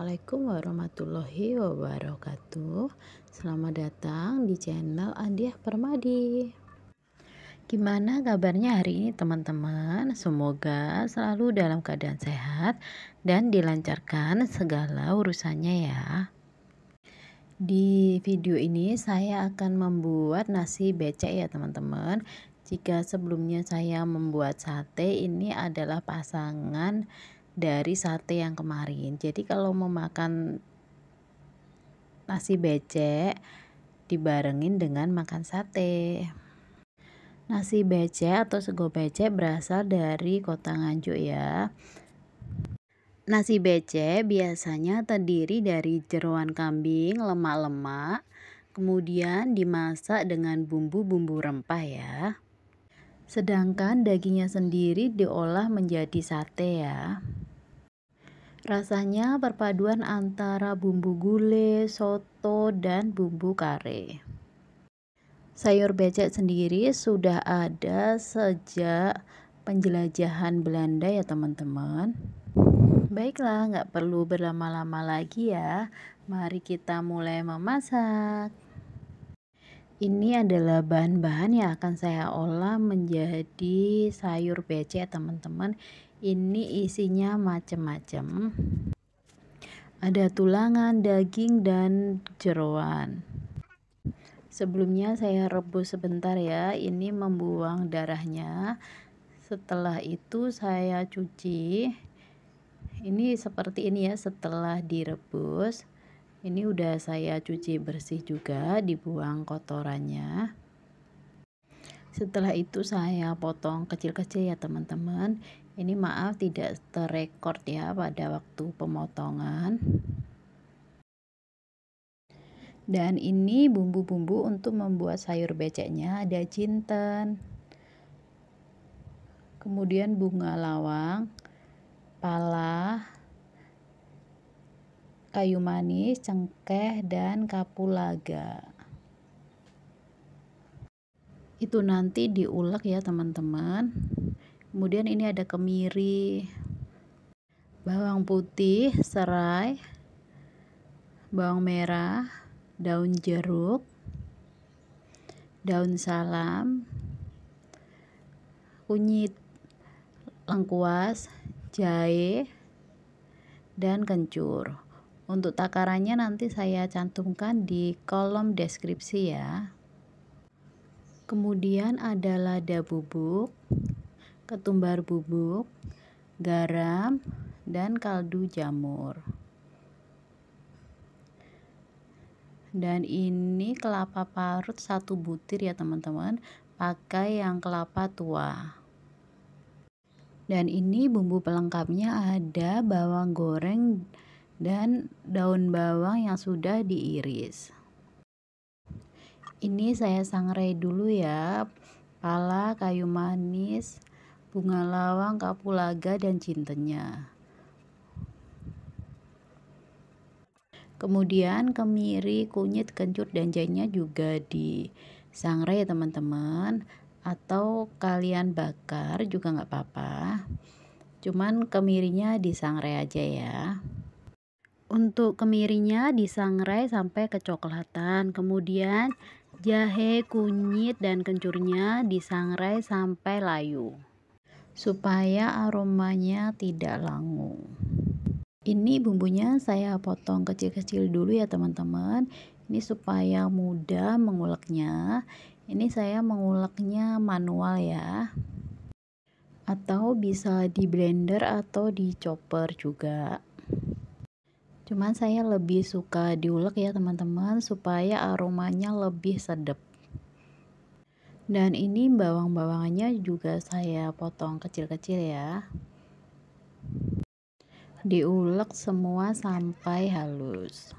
Assalamualaikum warahmatullahi wabarakatuh. Selamat datang di channel Andiah Permadi. Gimana kabarnya hari ini teman-teman? Semoga selalu dalam keadaan sehat dan dilancarkan segala urusannya ya. Di video ini saya akan membuat nasi becek ya teman-teman. Jika sebelumnya saya membuat sate, ini adalah pasangan dari sate yang kemarin. Jadi kalau mau makan nasi becek dibarengin dengan makan sate. Nasi becek atau sego becek berasal dari kota Nganjuk ya. Nasi becek biasanya terdiri dari jeroan kambing lemak-lemak, kemudian dimasak dengan bumbu-bumbu rempah ya. Sedangkan dagingnya sendiri diolah menjadi sate ya. Rasanya perpaduan antara bumbu gulai, soto, dan bumbu kare. Sayur becek sendiri sudah ada sejak penjelajahan Belanda ya teman-teman. Baiklah, nggak perlu berlama-lama lagi ya. Mari kita mulai memasak. Ini adalah bahan-bahan yang akan saya olah menjadi sayur becek teman-teman. Ini isinya macam-macam. Ada tulangan, daging, dan jeroan. Sebelumnya saya rebus sebentar ya. Ini membuang darahnya. Setelah itu saya cuci. Ini seperti ini ya setelah direbus. Ini udah saya cuci bersih juga, dibuang kotorannya. Setelah itu saya potong kecil-kecil ya teman-teman. Ini maaf tidak terrekord ya pada waktu pemotongan. Dan ini bumbu-bumbu untuk membuat sayur beceknya. Ada jinten, kemudian bunga lawang, pala, kayu manis, cengkeh, dan kapulaga. Itu nanti diulek ya teman-teman. Kemudian ini ada kemiri, bawang putih, serai, bawang merah, daun jeruk, daun salam, kunyit lengkuas, jahe, dan kencur. Untuk takarannya nanti saya cantumkan di kolom deskripsi ya. Kemudian ada lada bubuk, ketumbar bubuk, garam, dan kaldu jamur. Dan ini kelapa parut 1 butir ya teman-teman, pakai yang kelapa tua. Dan ini bumbu pelengkapnya ada bawang goreng dan daun bawang yang sudah diiris. Ini saya sangrai dulu ya, pala, kayu manis, bunga lawang, kapulaga, dan jintennya. Kemudian kemiri, kunyit, kencur, dan jahenya juga disangrai ya teman-teman. Atau kalian bakar juga nggak apa-apa. Cuman kemirinya disangrai aja ya. Untuk kemirinya disangrai sampai kecoklatan. Kemudian jahe, kunyit, dan kencurnya disangrai sampai layu supaya aromanya tidak langu. Ini bumbunya saya potong kecil-kecil dulu ya teman-teman. Ini supaya mudah menguleknya. Ini saya menguleknya manual ya. Atau bisa di blender atau di chopper juga. Cuman saya lebih suka diulek ya teman-teman supaya aromanya lebih sedap. Dan ini bawang-bawangannya juga saya potong kecil-kecil ya. Diulek semua sampai halus.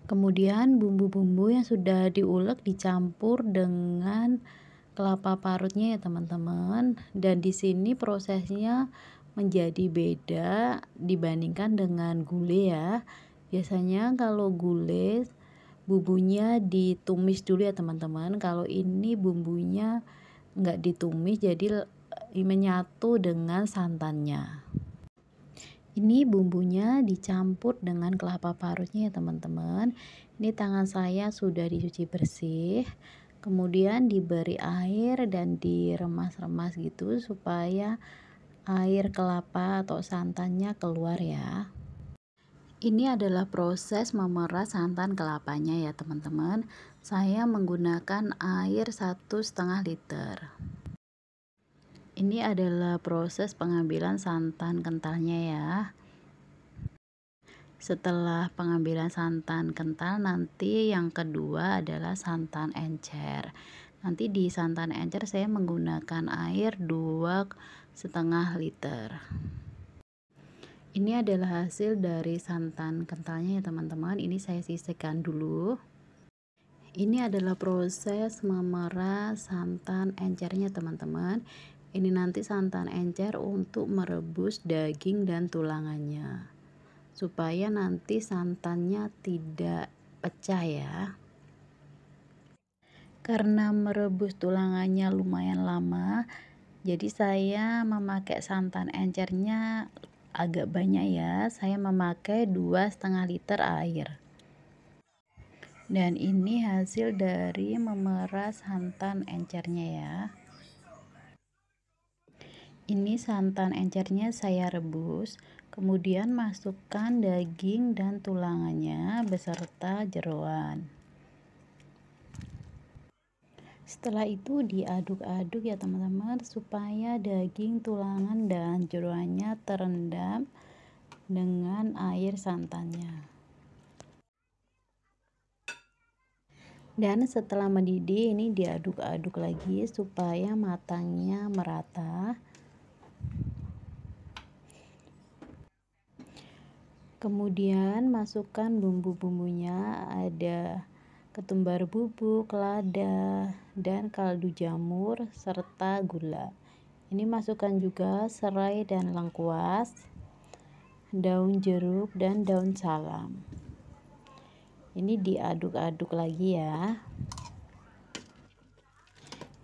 Kemudian bumbu-bumbu yang sudah diulek dicampur dengan kelapa parutnya ya teman-teman. Dan di sini prosesnya menjadi beda dibandingkan dengan gulai ya. Biasanya kalau gulai bumbunya ditumis dulu ya teman-teman. Kalau ini bumbunya nggak ditumis, jadi menyatu dengan santannya. Ini bumbunya dicampur dengan kelapa parutnya ya teman-teman. Ini tangan saya sudah dicuci bersih. Kemudian diberi air dan diremas-remas gitu supaya air kelapa atau santannya keluar ya. Ini adalah proses memeras santan kelapanya ya teman-teman. Saya menggunakan air 1,5 liter. Ini adalah proses pengambilan santan kentalnya ya. Setelah pengambilan santan kental, nanti yang kedua adalah santan encer. Nanti di santan encer saya menggunakan air 2,5 liter. Ini adalah hasil dari santan kentalnya ya teman-teman. Ini saya sisihkan dulu. Ini adalah proses memeras santan encernya teman-teman. Ini nanti santan encer untuk merebus daging dan tulangannya, supaya nanti santannya tidak pecah ya. Karena merebus tulangannya lumayan lama, jadi saya memakai santan encernya agak banyak ya. Saya memakai 2,5 liter air. Dan ini hasil dari memeras santan encernya ya. Ini santan encernya saya rebus, kemudian masukkan daging dan tulangannya beserta jeroan. Setelah itu diaduk-aduk ya teman-teman, supaya daging, tulangan, dan jeroannya terendam dengan air santannya. Dan setelah mendidih, ini diaduk-aduk lagi supaya matangnya merata. Kemudian masukkan bumbu-bumbunya, ada ketumbar bubuk, lada, dan kaldu jamur, serta gula. Ini masukkan juga serai dan lengkuas, daun jeruk, dan daun salam. Ini diaduk-aduk lagi ya.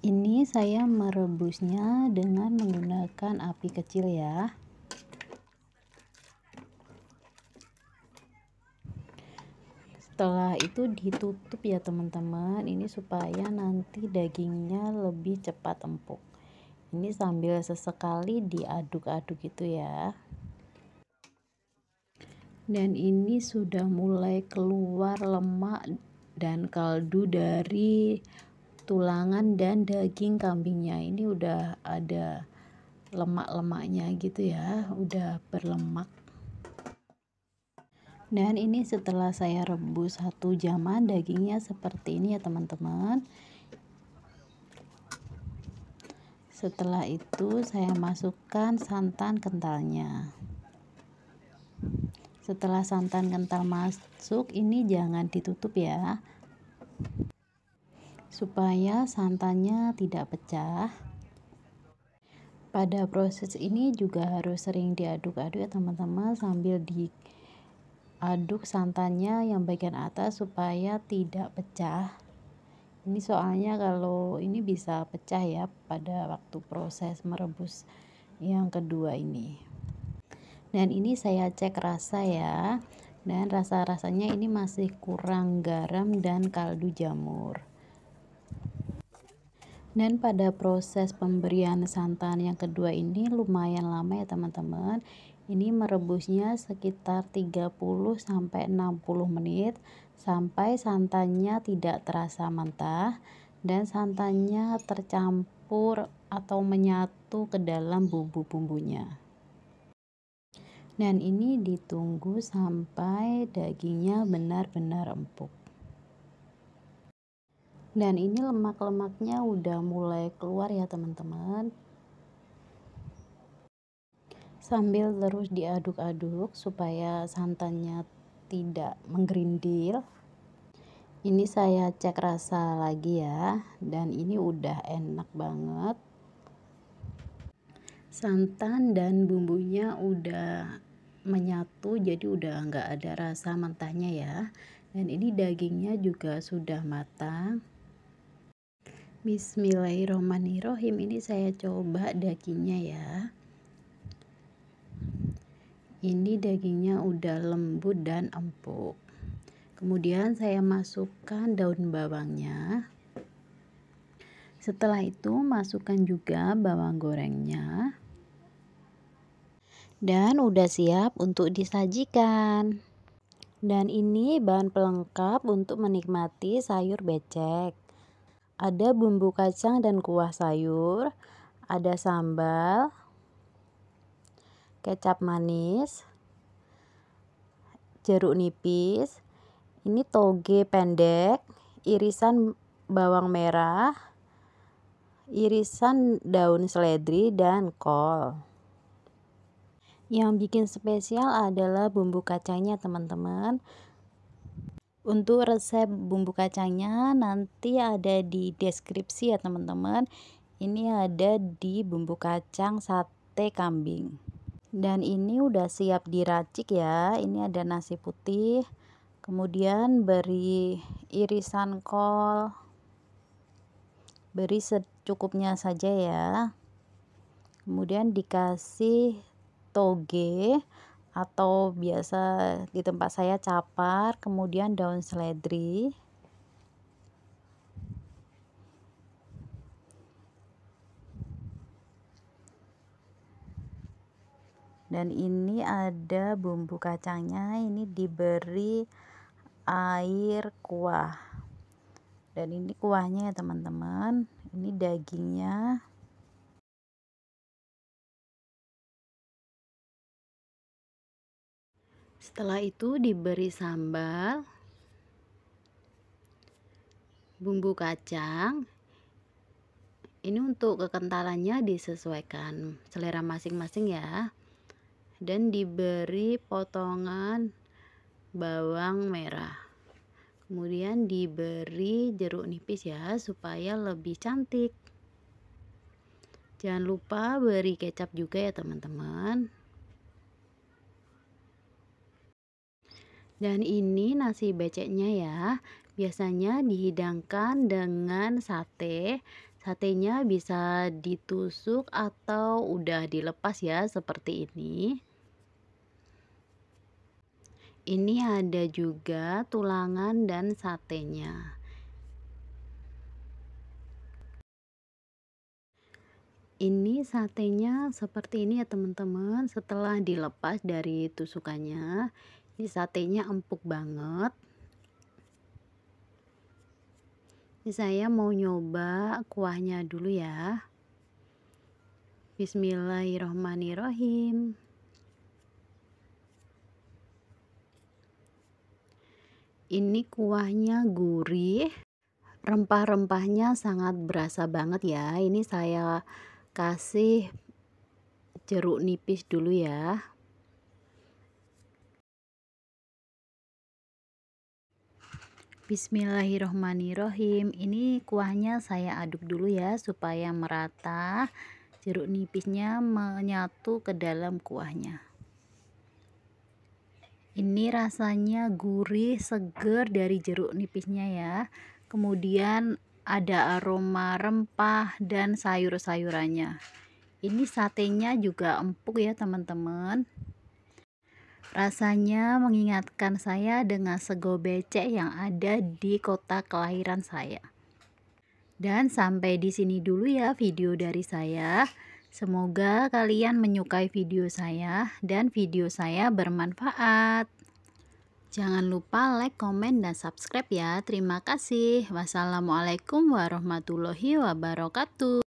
Ini saya merebusnya dengan menggunakan api kecil ya. Setelah itu ditutup ya teman-teman, ini supaya nanti dagingnya lebih cepat empuk. Ini sambil sesekali diaduk-aduk gitu ya. Dan ini sudah mulai keluar lemak dan kaldu dari tulangan dan daging kambingnya. Ini udah ada lemak-lemaknya gitu ya, udah berlemak. Dan ini setelah saya rebus 1 jaman, dagingnya seperti ini ya teman-teman. Setelah itu saya masukkan santan kentalnya. Setelah santan kental masuk, ini jangan ditutup ya, supaya santannya tidak pecah. Pada proses ini juga harus sering diaduk-aduk ya teman-teman, sambil diaduk santannya yang bagian atas supaya tidak pecah. Ini soalnya kalau ini bisa pecah ya pada waktu proses merebus yang kedua ini. Dan ini saya cek rasa ya, dan rasa-rasanya ini masih kurang garam dan kaldu jamur. Dan pada proses pemberian santan yang kedua ini lumayan lama ya teman-teman. Ini merebusnya sekitar 30-60 menit sampai santannya tidak terasa mentah dan santannya tercampur atau menyatu ke dalam bumbu-bumbunya. Dan ini ditunggu sampai dagingnya benar-benar empuk. Dan ini lemak-lemaknya udah mulai keluar ya teman-teman. Sambil terus diaduk-aduk supaya santannya tidak menggerindil. Ini saya cek rasa lagi ya, dan ini udah enak banget. Santan dan bumbunya udah menyatu, jadi udah nggak ada rasa mentahnya ya. Dan ini dagingnya juga sudah matang. Bismillahirrohmanirrohim. Ini saya coba dagingnya ya. Ini dagingnya udah lembut dan empuk. Kemudian saya masukkan daun bawangnya. Setelah itu masukkan juga bawang gorengnya. Dan udah siap untuk disajikan. Dan ini bahan pelengkap untuk menikmati sayur becek. Ada bumbu kacang dan kuah sayur, ada sambal, kecap manis, jeruk nipis, ini toge pendek, irisan bawang merah, irisan daun seledri, dan kol. Yang bikin spesial adalah bumbu kacangnya teman-teman. Untuk resep bumbu kacangnya nanti ada di deskripsi ya teman-teman. Ini ada di bumbu kacang sate kambing. Dan ini udah siap diracik ya. Ini ada nasi putih. Kemudian beri irisan kol. Beri secukupnya saja ya. Kemudian dikasih toge atau biasa di tempat saya capar, kemudian daun seledri. Dan ini ada bumbu kacangnya, ini diberi air kuah. Dan ini kuahnya ya teman-teman, ini dagingnya. Setelah itu diberi sambal, bumbu kacang. Ini untuk kekentalannya disesuaikan selera masing-masing ya. Dan diberi potongan bawang merah. Kemudian diberi jeruk nipis ya supaya lebih cantik. Jangan lupa beri kecap juga ya teman-teman. Dan ini nasi beceknya ya. Biasanya dihidangkan dengan sate. Satenya bisa ditusuk atau udah dilepas ya seperti ini. Ini ada juga tulangan dan satenya. Ini satenya seperti ini ya teman-teman. Setelah dilepas dari tusukannya, ini satenya empuk banget. Ini saya mau nyoba kuahnya dulu ya. Bismillahirrohmanirrohim. Ini kuahnya gurih, rempah-rempahnya sangat berasa banget ya. Ini saya kasih jeruk nipis dulu ya. Bismillahirrohmanirrohim. Ini kuahnya saya aduk dulu ya supaya merata. Jeruk nipisnya menyatu ke dalam kuahnya. Ini rasanya gurih, seger dari jeruk nipisnya ya. Kemudian ada aroma rempah dan sayur-sayurannya. Ini satenya juga empuk ya teman-teman. Rasanya mengingatkan saya dengan sego becek yang ada di kota kelahiran saya. Dan sampai di sini dulu ya video dari saya. Semoga kalian menyukai video saya dan video saya bermanfaat. Jangan lupa like, komen, dan subscribe ya. Terima kasih. Wassalamualaikum warahmatullahi wabarakatuh.